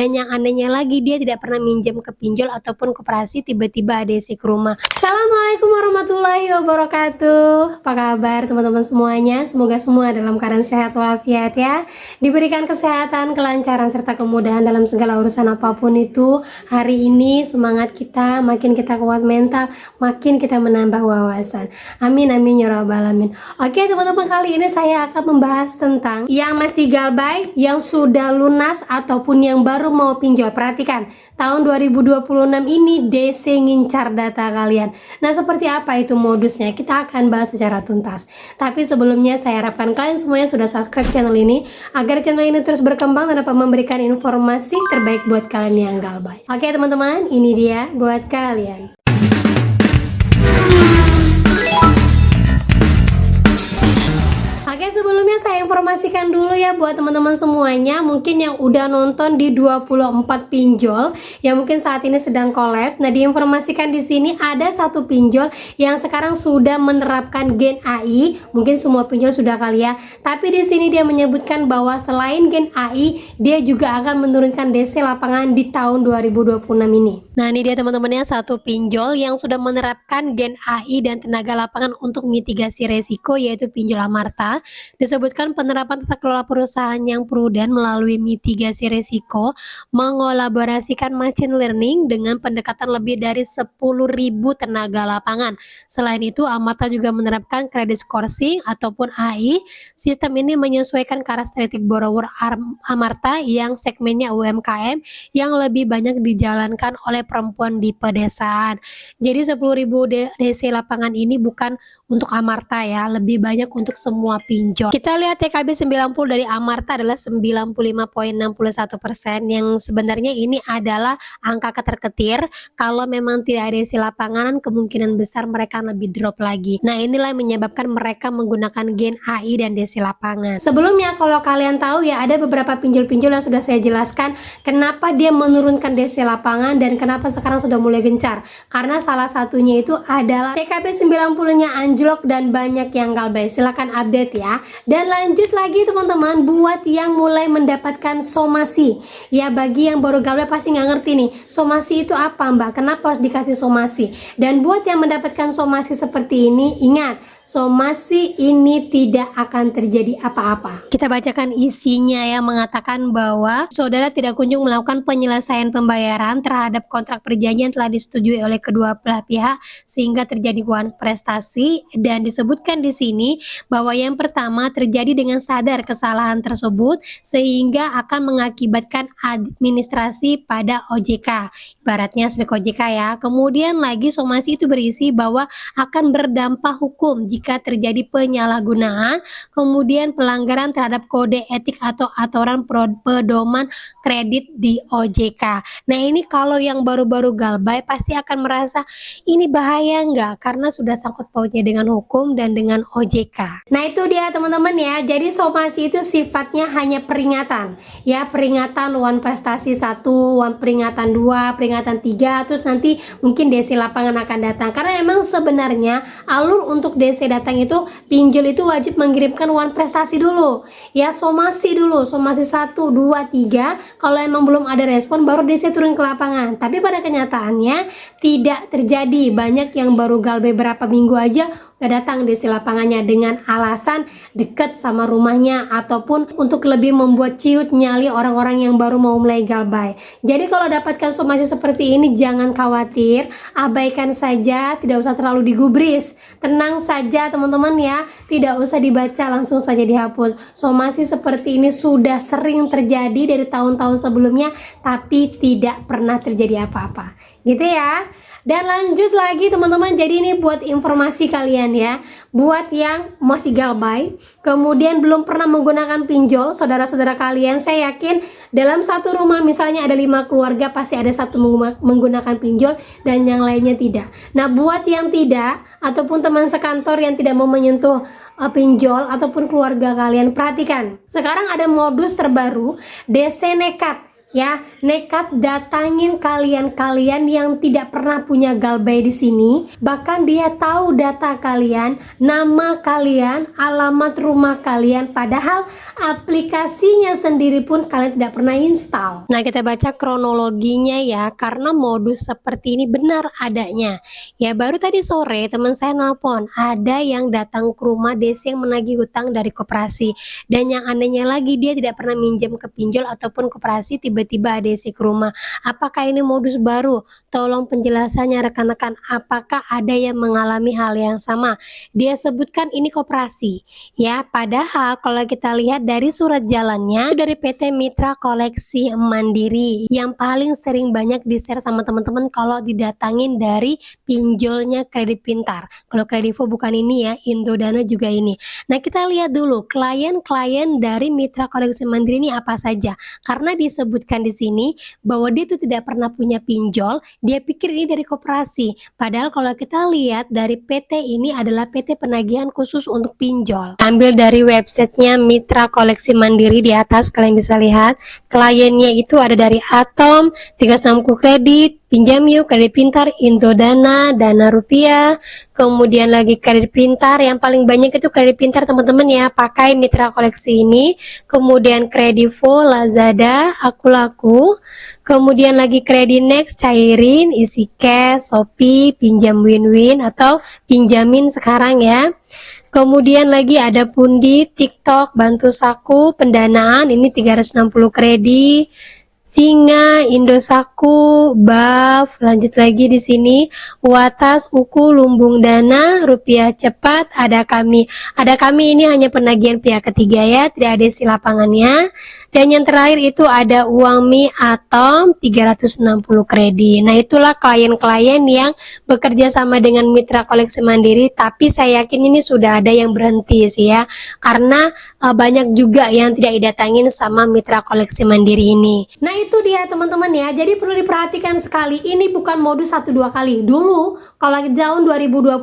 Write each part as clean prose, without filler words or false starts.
Dan yang anehnya lagi, dia tidak pernah minjem ke pinjol ataupun koperasi, tiba-tiba ADC ke rumah. Assalamualaikum warahmatullahi wabarakatuh. Apa kabar teman-teman semuanya? Semoga semua dalam keadaan sehat walafiat ya. Diberikan kesehatan, kelancaran, serta kemudahan dalam segala urusan apapun itu. Hari ini semangat kita, makin kita kuat mental, makin kita menambah wawasan. Amin amin ya rabbal alamin. Oke teman-teman, kali ini saya akan membahas tentang yang masih galbay, yang sudah lunas, ataupun yang baru mau pinjol. Perhatikan, tahun 2026 ini DC ngincar data kalian. Nah, seperti apa itu modusnya? Kita akan bahas secara tuntas. Tapi sebelumnya saya harapkan kalian semuanya sudah subscribe channel ini agar channel ini terus berkembang dan dapat memberikan informasi terbaik buat kalian yang galbay. Oke teman-teman, ini dia buat kalian. Oke, sebelumnya saya informasikan dulu ya buat teman-teman semuanya, mungkin yang udah nonton di 24 pinjol yang mungkin saat ini sedang collab. Nah, diinformasikan di sini ada satu pinjol yang sekarang sudah menerapkan Gen AI. Mungkin semua pinjol sudah kali ya. Tapi di sini dia menyebutkan bahwa selain Gen AI, dia juga akan menurunkan DC lapangan di tahun 2026 ini. Nah, ini dia teman-temannya satu pinjol yang sudah menerapkan Gen AI dan tenaga lapangan untuk mitigasi resiko, yaitu pinjol Amarta. Disebutkan penerapan tata kelola perusahaan yang prudent melalui mitigasi risiko, mengolaborasikan machine learning dengan pendekatan lebih dari 10.000 tenaga lapangan. Selain itu, Amarta juga menerapkan credit scoring ataupun AI. Sistem ini menyesuaikan karakteristik borrower Amarta yang segmennya UMKM yang lebih banyak dijalankan oleh perempuan di pedesaan. Jadi 10.000 DC lapangan ini bukan untuk Amarta ya, lebih banyak untuk semua pinjol. Kita lihat TKB 90 dari Amarta adalah 95,61%, yang sebenarnya ini adalah angka ketar-ketir. Kalau memang tidak ada isi lapangan, kemungkinan besar mereka lebih drop lagi. Nah, inilah yang menyebabkan mereka menggunakan Gen AI dan DC lapangan. Sebelumnya, kalau kalian tahu ya, ada beberapa pinjol-pinjol yang sudah saya jelaskan kenapa dia menurunkan DC lapangan dan kenapa sekarang sudah mulai gencar. Karena salah satunya itu adalah TKB 90-nya anjlok dan banyak yang galbay. Silahkan update ya. Dan lanjut lagi teman-teman, buat yang mulai mendapatkan somasi ya, bagi yang baru galbay pasti nggak ngerti nih, somasi itu apa mbak, kenapa harus dikasih somasi. Dan buat yang mendapatkan somasi seperti ini, ingat, somasi ini tidak akan terjadi apa-apa. Kita bacakan isinya ya, mengatakan bahwa saudara tidak kunjung melakukan penyelesaian pembayaran terhadap kontrak perjanjian telah disetujui oleh kedua belah pihak sehingga terjadi keuangan prestasi. Dan disebutkan di sini bahwa yang pertama, terjadi dengan sadar kesalahan tersebut sehingga akan mengakibatkan administrasi pada OJK, ibaratnya slik OJK ya. Kemudian lagi somasi itu berisi bahwa akan berdampak hukum jika terjadi penyalahgunaan, kemudian pelanggaran terhadap kode etik atau aturan pedoman kredit di OJK. Nah, ini kalau yang baru-baru galbay pasti akan merasa ini bahaya nggak, karena sudah sangkut pautnya dengan hukum dan dengan OJK. Nah, itu dia teman-teman ya. Jadi somasi itu sifatnya hanya peringatan ya, peringatan one prestasi 1, one peringatan 2, peringatan 3, terus nanti mungkin DC lapangan akan datang. Karena emang sebenarnya alur untuk DC datang itu, pinjol itu wajib mengirimkan one prestasi dulu ya, somasi dulu, somasi 1, 2, 3. Kalau emang belum ada respon baru DC turun ke lapangan. Tapi pada kenyataannya tidak terjadi. Banyak yang baru galbay berapa minggu aja udah datang DC lapangannya dengan alasan deket sama rumahnya ataupun untuk lebih membuat ciut nyali orang-orang yang baru mau mulai galbay. Jadi kalau dapatkan somasi seperti ini jangan khawatir, abaikan saja, tidak usah terlalu digubris. Tenang saja teman-teman ya, tidak usah dibaca, langsung saja dihapus. Somasi seperti ini sudah sering terjadi dari tahun-tahun sebelumnya tapi tidak pernah terjadi apa-apa. Gitu ya. Dan lanjut lagi teman-teman, jadi ini buat informasi kalian ya, buat yang masih galbay kemudian belum pernah menggunakan pinjol, saudara-saudara kalian, saya yakin dalam satu rumah misalnya ada 5 keluarga pasti ada satu menggunakan pinjol dan yang lainnya tidak. Nah, buat yang tidak ataupun teman sekantor yang tidak mau menyentuh pinjol ataupun keluarga kalian, perhatikan, sekarang ada modus terbaru DC nekat ya, nekat datangin kalian-kalian yang tidak pernah punya Galbay di sini. Bahkan dia tahu data kalian, nama kalian, alamat rumah kalian, padahal aplikasinya sendiri pun kalian tidak pernah install. Nah, kita baca kronologinya ya, karena modus seperti ini benar adanya. Ya, baru tadi sore teman saya nelpon, ada yang datang ke rumah Desi yang menagih hutang dari koperasi. Dan yang anehnya lagi, dia tidak pernah minjam ke pinjol ataupun koperasi, tiba-tiba ADC ke rumah. Apakah ini modus baru? Tolong penjelasannya rekan-rekan. Apakah ada yang mengalami hal yang sama? Dia sebutkan ini koperasi, ya. Padahal kalau kita lihat dari surat jalannya, itu dari PT Mitra Koleksi Mandiri yang paling sering banyak di-share sama teman-teman kalau didatangin dari pinjolnya Kredit Pintar. Kalau Kredivo bukan ini ya, Indodana juga ini. Nah, kita lihat dulu klien-klien dari Mitra Koleksi Mandiri ini apa saja. Karena disebutkan di sini bahwa dia itu tidak pernah punya pinjol, dia pikir ini dari koperasi. Padahal kalau kita lihat dari PT ini adalah PT penagihan khusus untuk pinjol. Ambil dari websitenya Mitra Koleksi Mandiri di atas, kalian bisa lihat kliennya itu ada dari Atom, 360 Kredit, Pinjam Yuk, Kredit Pintar, Indodana, Dana Rupiah, kemudian lagi Kredit Pintar, yang paling banyak itu Kredit Pintar teman-teman ya, pakai Mitra Koleksi ini, kemudian Kredivo, Lazada, Aku Laku, kemudian lagi Kredit Next, Cairin, Isi Cash, Shopee, Pinjam Win-Win atau Pinjamin sekarang ya. Kemudian lagi ada Pundi, TikTok, Bantu Saku, pendanaan ini 360 kredit, Singa, Indosaku, BAF, lanjut lagi di sini, Watas, Uku, Lumbung Dana, Rupiah Cepat, ada kami. Ada kami ini hanya penagihan pihak ketiga ya, tidak ada isi lapangannya. Dan yang terakhir itu ada Uangmi Atom 360 kredit. Nah, itulah klien-klien yang bekerja sama dengan Mitra Koleksi Mandiri, tapi saya yakin ini sudah ada yang berhenti sih ya. Karena banyak juga yang tidak didatangin sama Mitra Koleksi Mandiri ini. Nah, itu dia teman-teman ya. Jadi perlu diperhatikan sekali, ini bukan modus 1-2 kali. Dulu kalau di tahun 2025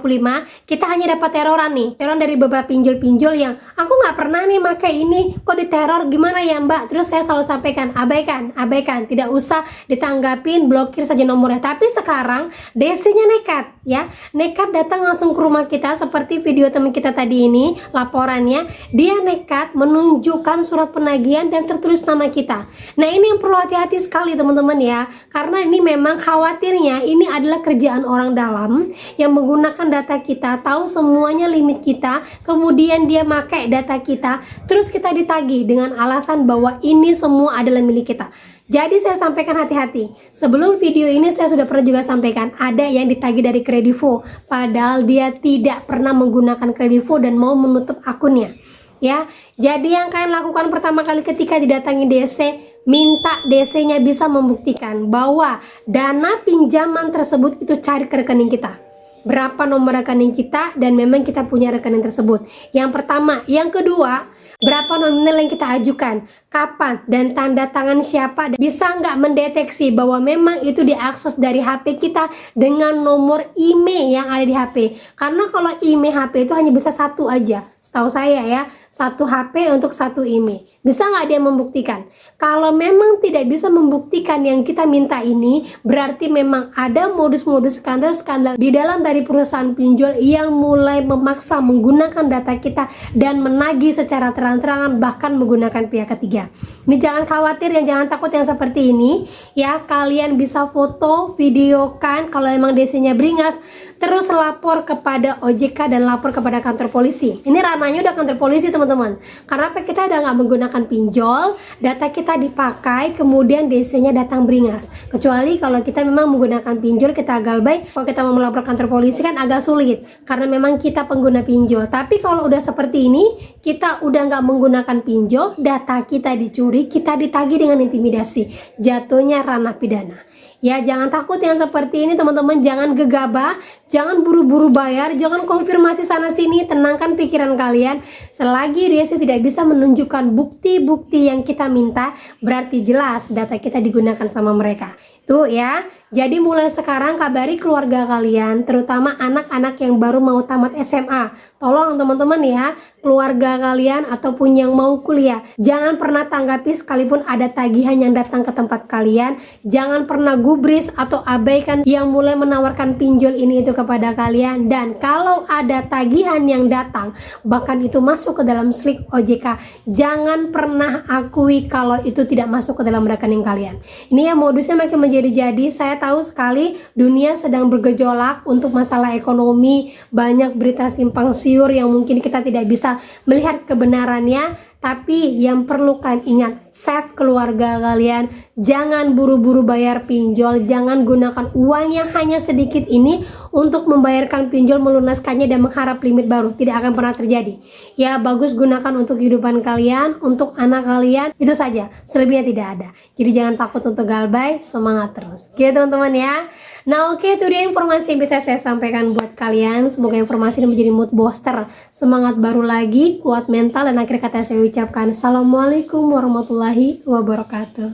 kita hanya dapat teroran nih, teroran dari beberapa pinjol-pinjol yang aku nggak pernah nih pakai ini, kok diteror, gimana ya Mbak? Terus saya selalu sampaikan, abaikan, tidak usah ditanggapin, blokir saja nomornya. Tapi sekarang Desinya nekat ya, nekat datang langsung ke rumah kita seperti video teman kita tadi ini, laporannya dia nekat menunjukkan surat penagihan dan tertulis nama kita. Nah, ini yang perlu hati-hati sekali teman-teman ya, karena ini memang khawatirnya ini adalah kerjaan orang dalam yang menggunakan data kita, tahu semuanya limit kita, kemudian dia pakai data kita, terus kita ditagih dengan alasan bahwa ini semua adalah milik kita. Jadi saya sampaikan hati-hati. Sebelum video ini saya sudah pernah juga sampaikan, ada yang ditagih dari Kredivo, padahal dia tidak pernah menggunakan Kredivo dan mau menutup akunnya. Ya, jadi yang kalian lakukan pertama kali ketika didatangi DC, minta DC-nya bisa membuktikan bahwa dana pinjaman tersebut itu cari ke rekening kita. Berapa nomor rekening kita dan memang kita punya rekening tersebut. Yang pertama, yang kedua, berapa nominal yang kita ajukan, kapan, dan tanda tangan siapa, dan bisa nggak mendeteksi bahwa memang itu diakses dari HP kita dengan nomor email yang ada di HP. Karena kalau email HP itu hanya bisa satu aja, setahu saya ya, satu HP untuk satu email. Bisa nggak dia membuktikan? Kalau memang tidak bisa membuktikan yang kita minta ini, berarti memang ada modus-modus skandal-skandal di dalam dari perusahaan pinjol yang mulai memaksa menggunakan data kita dan menagih secara terang-terangan, bahkan menggunakan pihak ketiga. Ini jangan khawatir, jangan takut yang seperti ini ya. Kalian bisa foto, videokan kalau memang DC-nya beringas, terus lapor kepada OJK dan lapor kepada kantor polisi. Ini ranahnya udah kantor polisi teman-teman, karena kita udah nggak menggunakan pinjol, data kita dipakai, kemudian DC-nya datang beringas. Kecuali kalau kita memang menggunakan pinjol, kita Galbay, kalau kita mau melapor kantor polisi kan agak sulit, karena memang kita pengguna pinjol. Tapi kalau udah seperti ini, kita udah nggak menggunakan pinjol, data kita dicuri, kita ditagih dengan intimidasi, jatuhnya ranah pidana. Ya, jangan takut yang seperti ini teman-teman, jangan gegabah, jangan buru-buru bayar, jangan konfirmasi sana sini, tenangkan pikiran kalian. Selagi dia tidak bisa menunjukkan bukti-bukti yang kita minta, berarti jelas data kita digunakan sama mereka. Tuh ya, Jadi mulai sekarang kabari keluarga kalian, terutama anak-anak yang baru mau tamat SMA. Tolong teman-teman ya, keluarga kalian ataupun yang mau kuliah, jangan pernah tanggapi sekalipun ada tagihan yang datang ke tempat kalian. Jangan pernah gubris atau abaikan yang mulai menawarkan pinjol ini itu kepada kalian. Dan kalau ada tagihan yang datang, bahkan itu masuk ke dalam slip OJK, jangan pernah akui kalau itu tidak masuk ke dalam rekening kalian. Ini ya modusnya makin menjadi-jadi. Saya tahu sekali dunia sedang bergejolak untuk masalah ekonomi, banyak berita simpang siur yang mungkin kita tidak bisa melihat kebenarannya. Tapi yang perlu kalian ingat, save keluarga kalian, jangan buru-buru bayar pinjol, jangan gunakan uang yang hanya sedikit ini untuk membayarkan pinjol, melunaskannya dan mengharap limit baru. Tidak akan pernah terjadi. Ya bagus gunakan untuk kehidupan kalian, untuk anak kalian, itu saja, selebihnya tidak ada. Jadi jangan takut untuk galbay, semangat terus. Oke teman-teman ya. Nah oke, itu dia informasi yang bisa saya sampaikan buat kalian. Semoga informasi ini menjadi mood booster, semangat baru lagi, kuat mental, dan akhir kata saya ucapkan assalamualaikum warahmatullahi wabarakatuh.